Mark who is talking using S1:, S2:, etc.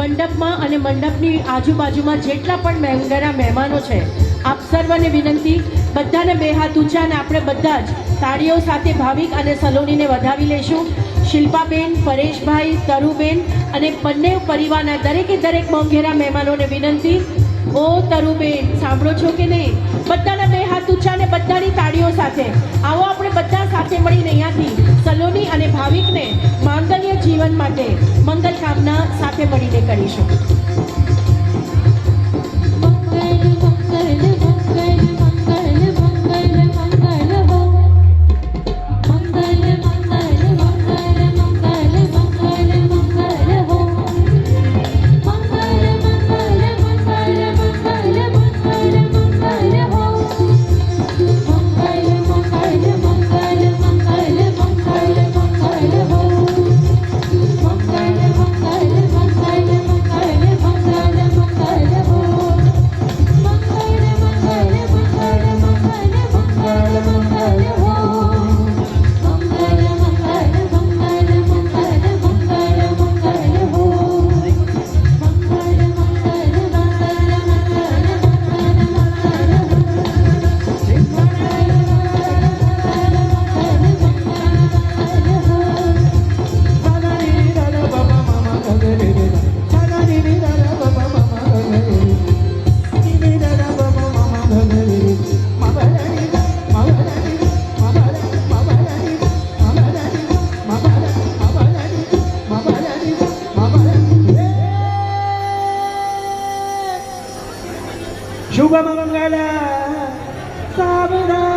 S1: મંડપમાં અને મંડપની આજુબાજુમાં જેટલા પણ મંગળા મહેમાનો છે, આપ સર્વને વિનંતી, બધાને બે હાથ ઊંચા અને આપણે બધા જ તાળીઓ સાથે ભાવિક અને સલોનીને વધાવી લઈશું. શિલ્પાબેન, પરેશભાઈ, તરુબેન અને બંને પરિવારના દરેકે દરેક મોંઘેરા મહેમાનોને વિનંતી. ઓ તરુબેન, સાંભળો છો કે નહીં? બધાના બે હાથ ઊંચા અને બધાની તાળીઓ સાથે આવો આપણે બધા સાથે મળીને અહીંયાથી સલોની અને ભાવિકને માંગલ્ય જીવન માટે મંગલ કામના સાથે મળીને કરીશું.
S2: શુભ મંગલ સાવધાન.